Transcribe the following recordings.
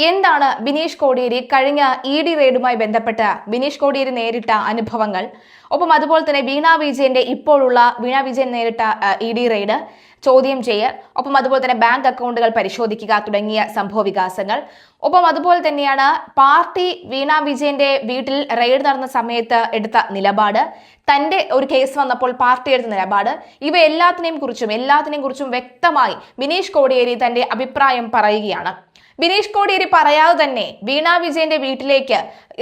എന്താണ് ബിനീഷ് കോടിയേരി കഴിഞ്ഞ ഇ.ഡി. റെയ്ഡുമായി ബന്ധപ്പെട്ട് ബിനീഷ് കോടിയേരി നേരിട്ട അനുഭവങ്ങൾ, ഒപ്പം അതുപോലെ തന്നെ വീണ വിജയൻ നേരിട്ട ഇ.ഡി. റെയ്ഡ്, ചോദ്യം ചെയ്യൽ, ഒപ്പം അതുപോലെ തന്നെ ബാങ്ക് അക്കൗണ്ടുകൾ പരിശോധിക്കുക തുടങ്ങിയ സംഭവ വികാസങ്ങൾ, ഒപ്പം അതുപോലെ തന്നെയാണ് പാർട്ടി വീണ വിജയന്റെ വീട്ടിൽ റെയ്ഡ് നടന്ന സമയത്ത് എടുത്ത നിലപാട്, തന്റെ ഒരു കേസ് വന്നപ്പോൾ പാർട്ടി എടുത്ത നിലപാട്, ഇവ എല്ലാത്തിനെയും കുറിച്ചും വ്യക്തമായി ബിനീഷ് കോടിയേരി തന്റെ അഭിപ്രായം പറയുകയാണ്. ബിനീഷ് കോടിയേരി പറയാതെ തന്നെ വീണ വിജയന്റെ വീട്ടിലേക്ക്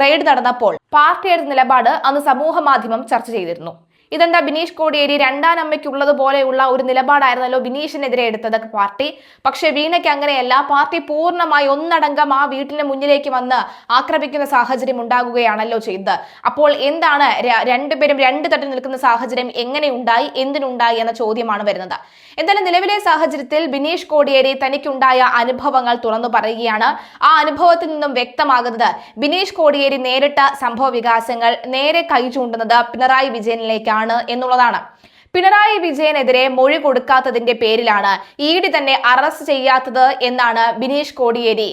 റെയ്ഡ് നടന്നപ്പോൾ പാർട്ടി എടുത്ത നിലപാട് അന്ന് സമൂഹ മാധ്യമം ചർച്ച ചെയ്തിരുന്നു. ഇതെന്താ ബിനീഷ് കോടിയേരി രണ്ടാനമ്മയ്ക്കുള്ളത് പോലെയുള്ള ഒരു നിലപാടായിരുന്നല്ലോ ബിനീഷിനെതിരെ എടുത്തത് പാർട്ടി. പക്ഷെ വീണയ്ക്ക് അങ്ങനെയല്ല. പാർട്ടി പൂർണ്ണമായി ഒന്നടങ്കം ആ വീട്ടിന് മുന്നിലേക്ക് വന്ന് ആക്രമിക്കുന്ന സാഹചര്യം ഉണ്ടാകുകയാണല്ലോ ചെയ്തത്. അപ്പോൾ എന്താണ് രണ്ടുപേരും രണ്ട് തട്ടിൽ നിൽക്കുന്ന സാഹചര്യം എങ്ങനെ ഉണ്ടായി, എന്തിനുണ്ടായി എന്ന ചോദ്യമാണ് വരുന്നത്. എന്തായാലും നിലവിലെ സാഹചര്യത്തിൽ ബിനീഷ് കോടിയേരി തനിക്കുണ്ടായ അനുഭവങ്ങൾ തുറന്നു പറയുകയാണ്. ആ അനുഭവത്തിൽ നിന്നും വ്യക്തമാകുന്നത് ബിനീഷ് കോടിയേരി നേരിട്ട സംഭവ വികാസങ്ങൾ നേരെ കൈ ചൂണ്ടുന്നത് പിണറായി വിജയനിലേക്കാണ് എന്നുള്ളതാണ്. പിണറായി വിജയനെതിരെ മൊഴി കൊടുക്കാത്തതിന്റെ പേരിലാണ് ഇ.ഡി. തന്നെ അറസ്റ്റ് ചെയ്യാത്തത് എന്നാണ് ബിനീഷ് കോടിയേരി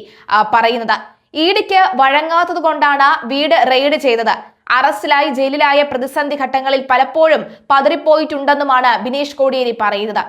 പറയുന്നത്. ഇ.ഡിക്ക് വഴങ്ങാത്തത് കൊണ്ടാണ് വീട് റെയ്ഡ് ചെയ്തത്. അറസ്റ്റിലായി ജയിലിലായ പ്രതിസന്ധി ഘട്ടങ്ങളിൽ പലപ്പോഴും പതറിപ്പോയിട്ടുണ്ടെന്നുമാണ് ബിനീഷ് കോടിയേരി പറയുന്നത്.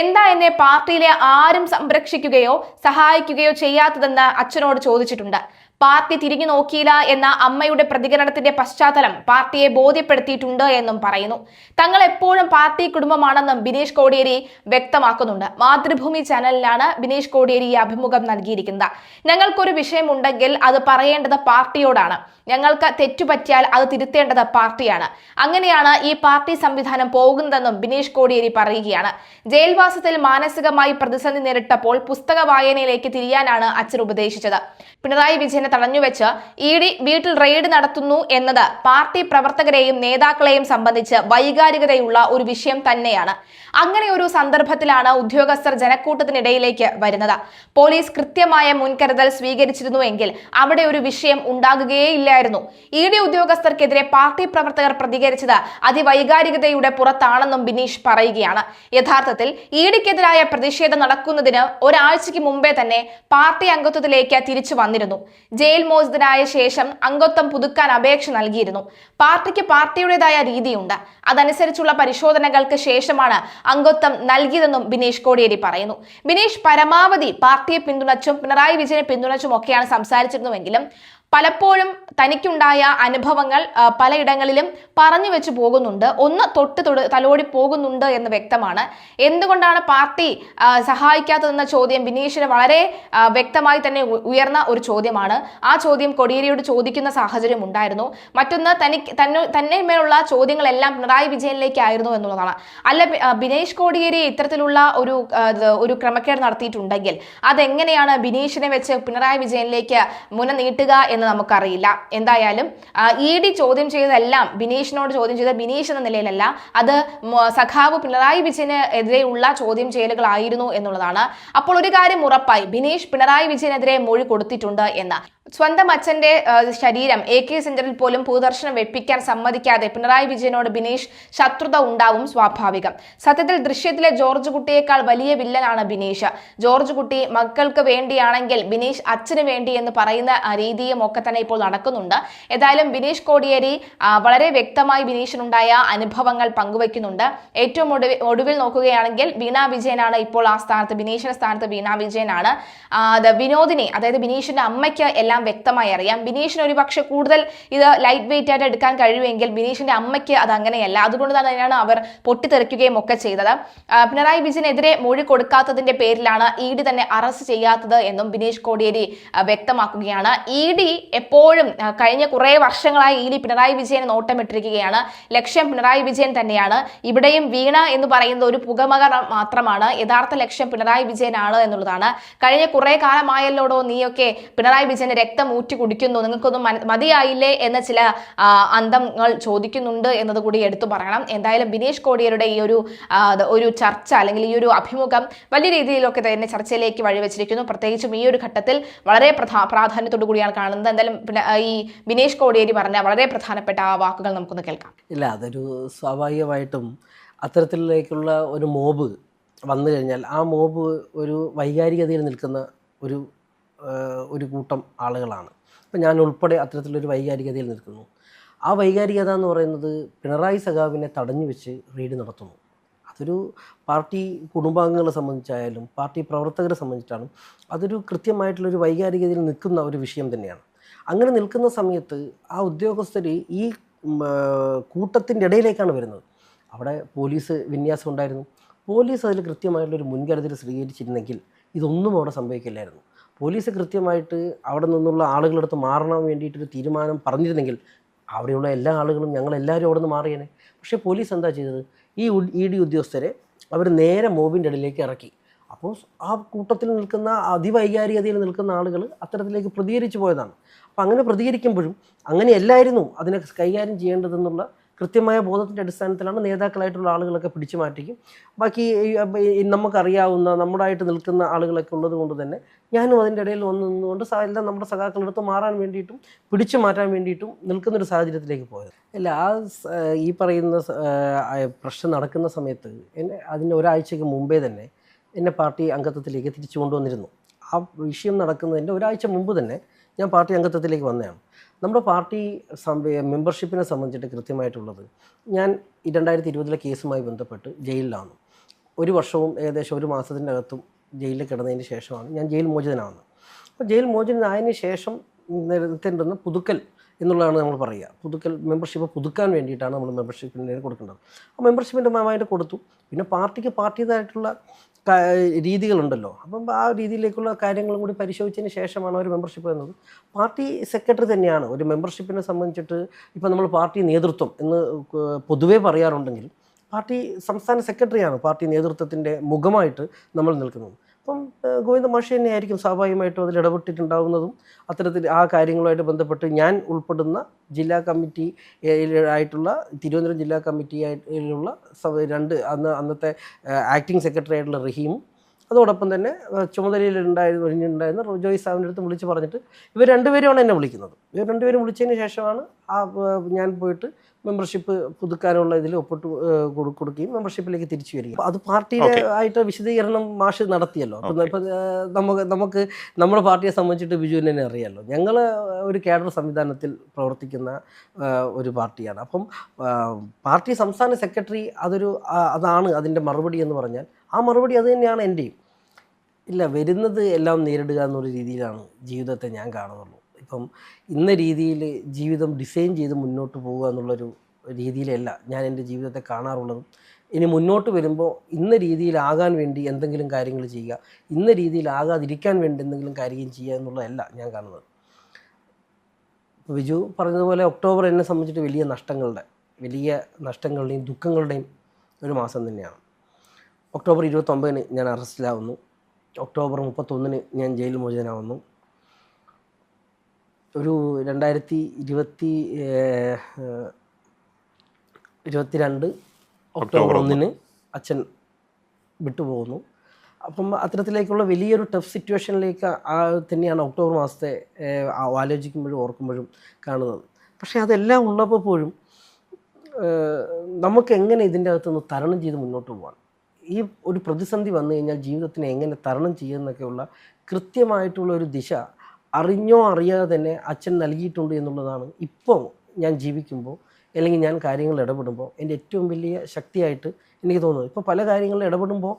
എന്താ എന്നെ പാർട്ടിയിലെ ആരും സംരക്ഷിക്കുകയോ സഹായിക്കുകയോ ചെയ്യാത്തതെന്ന് അച്ഛനോട് ചോദിച്ചിട്ടുണ്ട്. പാർട്ടി തിരിഞ്ഞു നോക്കിയില്ല എന്ന അമ്മയുടെ പ്രതികരണത്തിന്റെ പശ്ചാത്തലം പാർട്ടിയെ ബോധ്യപ്പെടുത്തിയിട്ടുണ്ട് എന്നും പറയുന്നു. തങ്ങൾ എപ്പോഴും പാർട്ടി കുടുംബമാണെന്നും ബിനീഷ് കോടിയേരി വ്യക്തമാക്കുന്നുണ്ട്. മാതൃഭൂമി ചാനലിലാണ് ബിനീഷ് കോടിയേരി ഈ അഭിമുഖം നൽകിയിരിക്കുന്നത്. ഞങ്ങൾക്കൊരു വിഷയമുണ്ടെങ്കിൽ അത് പറയേണ്ടത് പാർട്ടിയോടാണ്. ഞങ്ങൾക്ക് തെറ്റുപറ്റിയാൽ അത് തിരുത്തേണ്ടത് പാർട്ടിയാണ്. അങ്ങനെയാണ് ഈ പാർട്ടി സംവിധാനം പോകുന്നതെന്നും ബിനീഷ് കോടിയേരി പറയുകയാണ്. ജയിൽവാസത്തിൽ മാനസികമായി പ്രതിസന്ധി നേരിട്ടപ്പോൾ പുസ്തക വായനയിലേക്ക് തിരിയാനാണ് അച്ഛൻ ഉപദേശിച്ചത്. പിണറായി വിജയനെ തടഞ്ഞുവെച്ച് ഇ.ഡി. വീട്ടിൽ റെയ്ഡ് നടത്തുന്നു എന്നത് പാർട്ടി പ്രവർത്തകരെയും നേതാക്കളെയും സംബന്ധിച്ച് വൈകാരികതയുള്ള ഒരു വിഷയം തന്നെയാണ്. അങ്ങനെ ഒരു സന്ദർഭത്തിലാണ് ഉദ്യോഗസ്ഥർ ജനക്കൂട്ടത്തിനിടയിലേക്ക് വരുന്നത്. പോലീസ് കൃത്യമായ മുൻകരുതൽ സ്വീകരിച്ചിരുന്നുവെങ്കിൽ അവിടെ ഒരു വിഷയം ഉണ്ടാകുകയേയില്ലായിരുന്നു. ഇ.ഡി. ഉദ്യോഗസ്ഥർക്കെതിരെ പാർട്ടി പ്രവർത്തകർ പ്രതികരിച്ചത് അതിവൈകാരികതയുടെ പുറത്താണെന്നും ബിനീഷ് പറയുകയാണ്. യഥാർത്ഥത്തിൽ ഇ.ഡിക്കെതിരായ പ്രതിഷേധം നടക്കുന്നതിന് ഒരാഴ്ചയ്ക്ക് മുമ്പേ തന്നെ പാർട്ടി അംഗത്വത്തിലേക്ക് തിരിച്ചു വന്നിരുന്നു. ജയിൽ മോചിതനായ ശേഷം അംഗത്വം പുതുക്കാൻ അപേക്ഷ നൽകിയിരുന്നു. പാർട്ടിക്ക് പാർട്ടിയുടേതായ രീതിയുണ്ട്. അതനുസരിച്ചുള്ള പരിശോധനകൾക്ക് ശേഷമാണ് അംഗത്വം നൽകിയതെന്നും ബിനീഷ് കോടിയേരി പറയുന്നു. ബിനീഷ് പരമാവധി പാർട്ടിയെ പിന്തുണച്ചും പിണറായി വിജയനെ പിന്തുണച്ചും ഒക്കെയാണ് സംസാരിച്ചിരുന്നുവെങ്കിലും പലപ്പോഴും തനിക്കുണ്ടായ അനുഭവങ്ങൾ പലയിടങ്ങളിലും പറഞ്ഞു വെച്ച് പോകുന്നുണ്ട്. ഒന്ന് തലോടി പോകുന്നുണ്ട് എന്ന് വ്യക്തമാണ്. എന്തുകൊണ്ടാണ് പാർട്ടി സഹായിക്കാത്തതെന്ന ചോദ്യം ബിനീഷിന് വളരെ വ്യക്തമായി തന്നെ ഉയർന്ന ഒരു ചോദ്യമാണ്. ആ ചോദ്യം കോടിയേരിയോട് ചോദിക്കുന്ന സാഹചര്യം ഉണ്ടായിരുന്നു. മറ്റൊന്ന് തന്നെ മേലുള്ള ചോദ്യങ്ങളെല്ലാം പിണറായി വിജയനിലേക്കായിരുന്നു എന്നുള്ളതാണ്. അല്ല, ബിനീഷ് കോടിയേരി ഇത്തരത്തിലുള്ള ഒരു ക്രമക്കേട് നടത്തിയിട്ടുണ്ടെങ്കിൽ അതെങ്ങനെയാണ് ബിനീഷിനെ വെച്ച് പിണറായി വിജയനിലേക്ക് മുന നീട്ടുക എന്ന് നമുക്കറിയില്ല. എന്തായാലും ഇ.ഡി. ചോദ്യം ചെയ്തതെല്ലാം ബിനീഷിനോട് ചോദ്യം ചെയ്ത ബിനീഷ് എന്ന നിലയിലല്ല, അത് സഖാവ് പിണറായി വിജയന് എതിരെയുള്ള ചോദ്യം ചെയ്യലുകളായിരുന്നു എന്നുള്ളതാണ്. അപ്പോൾ ഒരു കാര്യം ഉറപ്പായി, ബിനീഷ് പിണറായി വിജയനെതിരെ മൊഴി കൊടുത്തിട്ടുണ്ട് എന്ന്. സ്വന്തം അച്ഛന്റെ ശരീരം AK സെന്ററിൽ പോലും പൊതുദർശനം വെപ്പിക്കാൻ സമ്മതിക്കാതെ പിണറായി വിജയനോട് ബിനീഷ് ശത്രുത ഉണ്ടാവും സ്വാഭാവികം. സത്യത്തിൽ ദൃശ്യത്തിലെ ജോർജ് കുട്ടിയേക്കാൾ വലിയ വില്ലനാണ് ബിനീഷ്. ജോർജ് കുട്ടി മക്കൾക്ക് വേണ്ടിയാണെങ്കിൽ ബിനീഷ് അച്ഛന് വേണ്ടി എന്ന് പറയുന്ന രീതിയും ഒക്കെ തന്നെ ഇപ്പോൾ നടക്കുന്നുണ്ട്. ഏതായാലും ബിനീഷ് കോടിയേരി വളരെ വ്യക്തമായി ബിനീഷിനുണ്ടായ അനുഭവങ്ങൾ പങ്കുവയ്ക്കുന്നുണ്ട്. ഏറ്റവും ഒടുവിൽ നോക്കുകയാണെങ്കിൽ വീണ വിജയനാണ് ഇപ്പോൾ ആ സ്ഥാനത്ത്, ബിനീഷിന്റെ സ്ഥാനത്ത് വീണ വിജയനാണ്. വിനോദിനി, അതായത് ബിനീഷിന്റെ അമ്മയ്ക്ക് എല്ലാം വ്യക്തമായി അറിയാം. ബിനീഷിന് ഒരു പക്ഷെ കൂടുതൽ ഇത് ലൈറ്റ് വെയിറ്റ് ആയിട്ട് എടുക്കാൻ കഴിയുമെങ്കിൽ ബിനീഷിന്റെ അമ്മയ്ക്ക് അത് അങ്ങനെയല്ല. അതുകൊണ്ട് തന്നെയാണ് അവർ പൊട്ടിത്തെറിക്കുകയും ഒക്കെ ചെയ്തത്. പിണറായി വിജയനെതിരെ മൊഴി കൊടുക്കാത്തതിന്റെ പേരിലാണ് ഇ.ഡി. തന്നെ അറസ്റ്റ് ചെയ്യാത്തത് എന്നും ബിനീഷ് കോടിയേരി വ്യക്തമാക്കുകയാണ്. ഇ.ഡി. എപ്പോഴും കഴിഞ്ഞ കുറെ വർഷങ്ങളായി ഇ.ഡി. പിണറായി വിജയനെ നോട്ടമിട്ടിരിക്കുകയാണ്. ലക്ഷ്യം പിണറായി വിജയൻ തന്നെയാണ്. ഇവിടെയും വീണ എന്ന് പറയുന്നത് ഒരു പുകമക മാത്രമാണ്. യഥാർത്ഥ ലക്ഷ്യം പിണറായി വിജയനാണ് എന്നുള്ളതാണ്. കഴിഞ്ഞ കുറെ കാലമായല്ലോടോ നീയൊക്കെ പിണറായി വിജയന്റെ രക്തം ഊറ്റി കുടിക്കുന്നു, നിങ്ങൾക്കൊന്നും മതിയായില്ലേ എന്ന് ചില അന്തങ്ങൾ ചോദിക്കുന്നുണ്ട് എന്നതുകൂടി എടുത്തു പറയണം. എന്തായാലും ബിനീഷ് കോടിയേരിയുടെ ഈ ഒരു ചർച്ച അല്ലെങ്കിൽ ഈ ഒരു അഭിമുഖം വലിയ രീതിയിലൊക്കെ തന്നെ ചർച്ചയിലേക്ക് വഴിവെച്ചിരിക്കുന്നു. പ്രത്യേകിച്ചും ഈ ഒരു ഘട്ടത്തിൽ വളരെ പ്രാധാന്യത്തോടു കൂടിയാണ് കാണുന്നത്. എന്തായാലും ഈ ബിനീഷ് കോടിയേരി പറഞ്ഞ വളരെ പ്രധാനപ്പെട്ട ആ വാക്കുകൾ നമുക്കൊന്ന് കേൾക്കാം. ഇല്ല, അതൊരു സ്വാഭാവികമായിട്ടും അത്തരത്തിലേക്കുള്ള ഒരു മോബ് വന്നു കഴിഞ്ഞാൽ ആ മോബ് ഒരു വൈകാരികതയിൽ നിൽക്കുന്ന ഒരു ഒരു കൂട്ടം ആളുകളാണ്. ഇപ്പം ഞാൻ ഉൾപ്പെടെ അത്തരത്തിലൊരു വൈകാരികതയിൽ നിൽക്കുന്നു. ആ വൈകാരികത എന്ന് പറയുന്നത് പിണറായി സഖാവിനെ തടഞ്ഞു വെച്ച് റെയ്ഡ് നടത്തുന്നു. അതൊരു പാർട്ടി കുടുംബാംഗങ്ങളെ സംബന്ധിച്ചായാലും പാർട്ടി പ്രവർത്തകരെ സംബന്ധിച്ചാലും അതൊരു കൃത്യമായിട്ടുള്ളൊരു വൈകാരികതയിൽ നിൽക്കുന്ന ഒരു വിഷയം തന്നെയാണ്. അങ്ങനെ നിൽക്കുന്ന സമയത്ത് ആ ഉദ്യോഗസ്ഥർ ഈ കൂട്ടത്തിൻ്റെ ഇടയിലേക്കാണ് വരുന്നത്. അവിടെ പോലീസ് വിന്യാസം ഉണ്ടായിരുന്നു. പോലീസ് അതിൽ കൃത്യമായിട്ടുള്ളൊരു മുൻകരുതൽ സ്വീകരിച്ചിരുന്നെങ്കിൽ ഇതൊന്നും അവിടെ സംഭവിക്കില്ലായിരുന്നു. പോലീസ് കൃത്യമായിട്ട് അവിടെ നിന്നുള്ള ആളുകളടുത്ത് മാറാൻ വേണ്ടിയിട്ടൊരു തീരുമാനം പറഞ്ഞിരുന്നെങ്കിൽ അവിടെയുള്ള എല്ലാ ആളുകളും ഞങ്ങളെല്ലാവരും അവിടെ നിന്ന് മാറിയേനെ. പക്ഷേ പോലീസ് എന്താ ചെയ്തത്? ഈ ED ഉദ്യോഗസ്ഥരെ അവർ നേരെ മോബിൻ്റെ ഇടയിലേക്ക് ഇറക്കി. അപ്പോൾ ആ കൂട്ടത്തിൽ നിൽക്കുന്ന അതിവൈകാരികതയിൽ നിൽക്കുന്ന ആളുകൾ അത്തരത്തിലേക്ക് പ്രതികരിച്ചു പോയതാണ്. അപ്പോൾ അങ്ങനെ പ്രതികരിക്കുമ്പോഴും അങ്ങനെയല്ലായിരുന്നു അതിനെ കൈകാര്യം ചെയ്യേണ്ടതെന്നുള്ള കൃത്യമായ ബോധത്തിൻ്റെ അടിസ്ഥാനത്തിലാണ് നേതാക്കളായിട്ടുള്ള ആളുകളൊക്കെ പിടിച്ചു മാറ്റിക്കും. ബാക്കി നമുക്കറിയാവുന്ന നമ്മുടായിട്ട് നിൽക്കുന്ന ആളുകളൊക്കെ ഉള്ളത് കൊണ്ട് തന്നെ ഞാനും അതിൻ്റെ ഇടയിൽ നിന്നുകൊണ്ട് എല്ലാം നമ്മുടെ സഖാക്കളെടുത്ത് മാറാൻ വേണ്ടിയിട്ടും പിടിച്ചു മാറ്റാൻ വേണ്ടിയിട്ടും നിൽക്കുന്നൊരു സാഹചര്യത്തിലേക്ക് പോയത്. അല്ല, ഈ പറയുന്ന പ്രശ്നം നടക്കുന്ന സമയത്ത് അതിന് ഒരാഴ്ചയ്ക്ക് മുമ്പേ തന്നെ എന്നെ പാർട്ടി അംഗത്വത്തിലേക്ക് തിരിച്ചു കൊണ്ടുവന്നിരുന്നു. ആ വിഷയം നടക്കുന്നതിൻ്റെ ഒരാഴ്ച മുമ്പ് തന്നെ ഞാൻ പാർട്ടി അംഗത്വത്തിലേക്ക് വന്നതാണ്. നമ്മുടെ പാർട്ടി മെമ്പർഷിപ്പിനെ സംബന്ധിച്ചിട്ട് കൃത്യമായിട്ടുള്ളത്, ഞാൻ 2020 കേസുമായി ബന്ധപ്പെട്ട് ജയിലിലാണ്. 1 വർഷവും ഏകദേശം 1 മാസത്തിൻ്റെ അകത്തും ജയിലിൽ കിടന്നതിന് ശേഷമാണ് ഞാൻ ജയിൽ മോചിതനാവുന്നത്. അപ്പോൾ ജയിൽ മോചിതനായതിന് ശേഷം നേരിടുന്ന പുതുക്കൽ എന്നുള്ളതാണ് നമ്മൾ പറയുക. പുതുക്കൽ മെമ്പർഷിപ്പ് പുതുക്കാൻ വേണ്ടിയിട്ടാണ് നമ്മൾ മെമ്പർഷിപ്പിന് കൊടുക്കേണ്ടത്. ആ മെമ്പർഷിപ്പിൻ്റെ ഭാഗമായിട്ട് കൊടുത്തു. പിന്നെ പാർട്ടിക്ക് പാർട്ടിയുടേതായിട്ടുള്ള രീതികളുണ്ടല്ലോ. അപ്പം ആ രീതിയിലേക്കുള്ള കാര്യങ്ങളും കൂടി പരിശോധിച്ചതിന് ശേഷമാണ് ഒരു മെമ്പർഷിപ്പ് എന്നത്. പാർട്ടി സെക്രട്ടറി തന്നെയാണ് ഒരു മെമ്പർഷിപ്പിനെ സംബന്ധിച്ചിട്ട്. ഇപ്പം നമ്മൾ പാർട്ടി നേതൃത്വം എന്ന് പൊതുവേ പറയാറുണ്ടെങ്കിൽ പാർട്ടി സംസ്ഥാന സെക്രട്ടറിയാണ് പാർട്ടി നേതൃത്വത്തിൻ്റെ മുഖമായിട്ട് നമ്മൾ നിൽക്കുന്നത്. അപ്പം ഗോവിന്ദ മാഷി തന്നെയായിരിക്കും സ്വാഭാവികമായിട്ടും അതിൽ ഇടപെട്ടിട്ടുണ്ടാകുന്നതും. അത്തരത്തിൽ ആ കാര്യങ്ങളുമായിട്ട് ബന്ധപ്പെട്ട് ഞാൻ ഉൾപ്പെടുന്ന ജില്ലാ കമ്മിറ്റി ആയിട്ടുള്ള തിരുവനന്തപുരം ജില്ലാ കമ്മിറ്റിയായിട്ടുള്ള അന്നത്തെ ആക്ടിംഗ് സെക്രട്ടറി ആയിട്ടുള്ള റഹീമും അതോടൊപ്പം തന്നെ ചുമതലയിലുണ്ടായിരുന്ന റോജോയ് സാറിൻ്റെ അടുത്ത് വിളിച്ച് പറഞ്ഞിട്ട് ഇവർ രണ്ടുപേരുമാണ് എന്നെ വിളിക്കുന്നത്. ഇവർ രണ്ടുപേരും വിളിച്ചതിന് ശേഷമാണ് ഞാൻ പോയിട്ട് മെമ്പർഷിപ്പ് പുതുക്കാനുള്ള ഇതിൽ ഒപ്പിട്ട് കൊടുക്കുകയും മെമ്പർഷിപ്പിലേക്ക് തിരിച്ചു വരികയും. അത് പാർട്ടിയുടെ ആയിട്ട് വിശദീകരണം മാഷ് നടത്തിയല്ലോ. അപ്പം ഇപ്പം നമുക്ക് നമ്മുടെ പാർട്ടിയെ സംബന്ധിച്ചിട്ട് ബിജുവിനെ തന്നെ അറിയാമല്ലോ. ഞങ്ങൾ ഒരു കേഡർ സംവിധാനത്തിൽ പ്രവർത്തിക്കുന്ന ഒരു പാർട്ടിയാണ്. അപ്പം പാർട്ടി സംസ്ഥാന സെക്രട്ടറി അതാണ് അതിൻ്റെ മറുപടി എന്ന് പറഞ്ഞാൽ ആ മറുപടി അത് തന്നെയാണ് എൻ്റെയും. ഇല്ല, വരുന്നത് എല്ലാം നേരിടുക എന്നൊരു രീതിയിലാണ് ജീവിതത്തെ ഞാൻ കാണുന്നുള്ളൂ. ഇപ്പം ഇന്ന രീതിയിൽ ജീവിതം ഡിസൈൻ ചെയ്ത് മുന്നോട്ട് പോകുക എന്നുള്ളൊരു രീതിയിലല്ല ഞാൻ എൻ്റെ ജീവിതത്തെ കാണാറുള്ളതും. ഇനി മുന്നോട്ട് വരുമ്പോൾ ഇന്ന രീതിയിലാകാൻ വേണ്ടി എന്തെങ്കിലും കാര്യങ്ങൾ ചെയ്യുക, ഇന്ന രീതിയിലാകാതിരിക്കാൻ വേണ്ടി എന്തെങ്കിലും കാര്യം ചെയ്യുക എന്നുള്ളതല്ല ഞാൻ കാണുന്നത്. ബിജു പറഞ്ഞതുപോലെ ഒക്ടോബർ എന്നെ സംബന്ധിച്ചിട്ട് വലിയ നഷ്ടങ്ങളുടെയും ദുഃഖങ്ങളുടെയും ഒരു മാസം തന്നെയാണ്. ഒക്ടോബർ 29 ഞാൻ അറസ്റ്റിലാവുന്നു. ഒക്ടോബർ 31 ഞാൻ ജയിൽ മോചിതനാവുന്നു. ഒരു 2022 ഒക്ടോബർ 1 അച്ഛൻ വിട്ടുപോകുന്നു. അപ്പം അത്തരത്തിലേക്കുള്ള വലിയൊരു ടഫ് സിറ്റുവേഷനിലേക്ക് തന്നെയാണ് ഒക്ടോബർ മാസത്തെ ആലോചിക്കുമ്പോഴും ഓർക്കുമ്പോഴും കാണുന്നത്. പക്ഷേ അതെല്ലാം ഉള്ളപ്പോൾ പോലും നമുക്ക് എങ്ങനെ ഇതിൻ്റെ അകത്തുനിന്ന് തരണം ചെയ്ത് മുന്നോട്ട് പോകാൻ, ഈ ഒരു പ്രതിസന്ധി വന്നു കഴിഞ്ഞാൽ ജീവിതത്തിനെ എങ്ങനെ തരണം ചെയ്യുന്നൊക്കെയുള്ള കൃത്യമായിട്ടുള്ള ഒരു ദിശ അറിഞ്ഞോ അറിയാതെ തന്നെ അച്ഛൻ നൽകിയിട്ടുണ്ട് എന്നുള്ളതാണ് ഇപ്പോൾ ഞാൻ ജീവിക്കുമ്പോൾ അല്ലെങ്കിൽ ഞാൻ കാര്യങ്ങളിൽ ഇടപെടുമ്പോൾ എൻ്റെ ഏറ്റവും വലിയ ശക്തിയായിട്ട് എനിക്ക് തോന്നുന്നത്. ഇപ്പോൾ പല കാര്യങ്ങളിൽ ഇടപെടുമ്പോൾ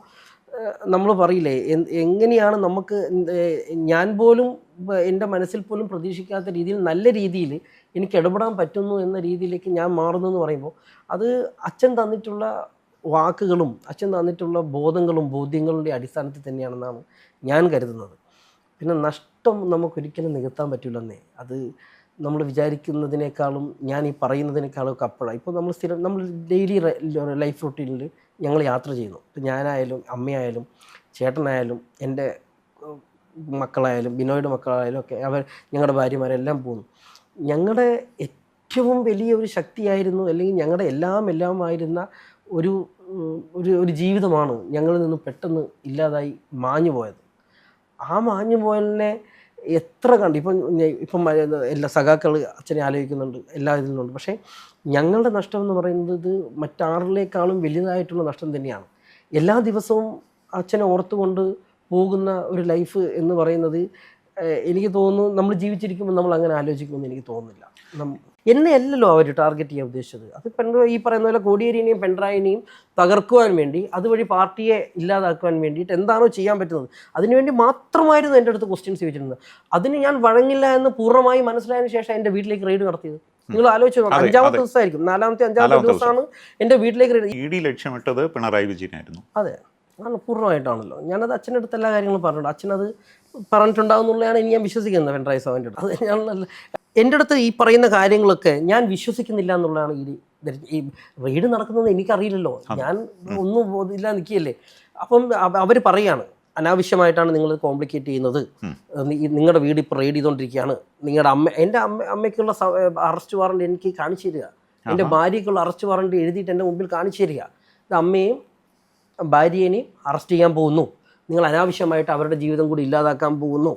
നമ്മൾ പറയില്ലേ, എങ്ങനെയാണ് നമുക്ക് ഞാൻ പോലും എൻ്റെ മനസ്സിൽ പോലും പ്രതീക്ഷിക്കാത്ത രീതിയിൽ നല്ല രീതിയിൽ എനിക്ക് ഇടപെടാൻ പറ്റുന്നു എന്ന രീതിയിലേക്ക് ഞാൻ മാറുന്നു എന്ന് പറയുമ്പോൾ അത് അച്ഛൻ തന്നിട്ടുള്ള വാക്കുകളും അച്ഛൻ തന്നിട്ടുള്ള ബോധ്യങ്ങളുടെ അടിസ്ഥാനത്തിൽ തന്നെയാണെന്നാണ് ഞാൻ കരുതുന്നത്. പിന്നെ നഷ്ടം നമുക്കൊരിക്കലും നികത്താൻ പറ്റില്ലെന്നേ. അത് നമ്മൾ വിചാരിക്കുന്നതിനേക്കാളും ഞാൻ ഈ പറയുന്നതിനേക്കാളും ഒക്കെ അപ്പോഴാണ്. ഇപ്പോൾ നമ്മൾ ഡെയിലി ലൈഫ് റൂട്ടീനിൽ ഞങ്ങൾ യാത്ര ചെയ്യുന്നു. ഇപ്പം ഞാനായാലും അമ്മയായാലും ചേട്ടനായാലും എൻ്റെ മക്കളായാലും ബിനോയുടെ മക്കളായാലും ഒക്കെ ഞങ്ങളുടെ ഭാര്യമാരെല്ലാം പോകുന്നു. ഞങ്ങളുടെ ഏറ്റവും വലിയൊരു ശക്തിയായിരുന്നു, അല്ലെങ്കിൽ ഞങ്ങളുടെ എല്ലാമായിരുന്ന ഒരു ജീവിതമാണ് ഞങ്ങളിൽ നിന്നും പെട്ടെന്ന് ഇല്ലാതായി മാഞ്ഞു പോയത്. ആ മാഞ്ഞു പോയതിനെ എത്ര കണ്ട് ഇപ്പം എല്ലാ സഖാക്കൾ അച്ഛനെ ആലോചിക്കുന്നുണ്ട്, എല്ലാ ഇതിലുണ്ട്. പക്ഷേ ഞങ്ങളുടെ നഷ്ടം എന്ന് പറയുന്നത് ഇത് മറ്റാറിലേക്കാളും വലുതായിട്ടുള്ള നഷ്ടം തന്നെയാണ്. എല്ലാ ദിവസവും അച്ഛനെ ഓർത്തുകൊണ്ട് പോകുന്ന ഒരു ലൈഫ് എന്ന് പറയുന്നത് എനിക്ക് തോന്നുന്നു നമ്മൾ ജീവിച്ചിരിക്കുമ്പോൾ നമ്മൾ അങ്ങനെ ആലോചിക്കുമെന്ന് എനിക്ക് തോന്നുന്നില്ല. എന്നെ അല്ലല്ലോ അവർ ടാർഗറ്റ് ചെയ്യാൻ ഉദ്ദേശിച്ചത്. അത് ഈ പറയുന്ന പോലെ കോടിയേരിനെയും പിണറായിനെയും തകർക്കുവാൻ വേണ്ടി, അതുവഴി പാർട്ടിയെ ഇല്ലാതാക്കുവാൻ വേണ്ടിയിട്ട് എന്താണോ ചെയ്യാൻ പറ്റുന്നത് അതിനുവേണ്ടി മാത്രമായിരുന്നു എൻ്റെ അടുത്ത് ക്വസ്റ്റ്യൻസ് ചോദിച്ചിരുന്നത്. അതിന് ഞാൻ വഴങ്ങില്ല എന്ന് പൂർണ്ണമായി മനസ്സിലായതിനു ശേഷം എൻ്റെ വീട്ടിലേക്ക് റെയ്ഡ് നടത്തിയത്. നിങ്ങൾ ആലോചിച്ചു, 5ാമത്തെ ദിവസമായിരിക്കും, 4ാമത്തെ ദിവസമാണ് എൻ്റെ വീട്ടിലേക്ക് റെയ്ഡ്. ഇഡി ലക്ഷ്യമിട്ടത് പിണറായി വിജയനായിരുന്നു. അതെ, ആണ് പൂർണ്ണമായിട്ടാണല്ലോ. ഞാനത് അച്ഛൻ്റെ അടുത്ത് എല്ലാ കാര്യങ്ങളും പറഞ്ഞിട്ടുണ്ട്. അച്ഛനത് പറഞ്ഞിട്ടുണ്ടാകുന്നുള്ളതാണ് ഇനി ഞാൻ വിശ്വസിക്കുന്നത് പിണറായി സാറിൻ്റെ അടുത്ത്. അത് ഞാൻ എൻ്റെ അടുത്ത് ഈ പറയുന്ന കാര്യങ്ങളൊക്കെ ഞാൻ വിശ്വസിക്കുന്നില്ല എന്നുള്ളതാണ് ഈ റെയ്ഡ് നടക്കുന്നത്. എനിക്കറിയില്ലല്ലോ, ഞാൻ ഒന്നും ഇല്ല നിൽക്കുകയല്ലേ. അപ്പം അവർ പറയാണ് അനാവശ്യമായിട്ടാണ് നിങ്ങൾ കോംപ്ലിക്കേറ്റ് ചെയ്യുന്നത്, നിങ്ങളുടെ വീട് ഇപ്പോൾ റെയ്ഡ് ചെയ്തുകൊണ്ടിരിക്കുകയാണ്, നിങ്ങളുടെ എൻ്റെ അമ്മയ്ക്കുള്ള അറസ്റ്റ് വാറണ്ട് എനിക്ക് കാണിച്ചു തരിക, എൻ്റെ ഭാര്യയ്ക്കുള്ള അറസ്റ്റ് വാറണ്ട് എഴുതിയിട്ട് എൻ്റെ മുമ്പിൽ കാണിച്ചു തരിക, ഇത് അമ്മയും ഭാര്യേനെയും അറസ്റ്റ് ചെയ്യാൻ പോകുന്നു, നിങ്ങൾ അനാവശ്യമായിട്ട് അവരുടെ ജീവിതം കൂടി ഇല്ലാതാക്കാൻ പോകുന്നു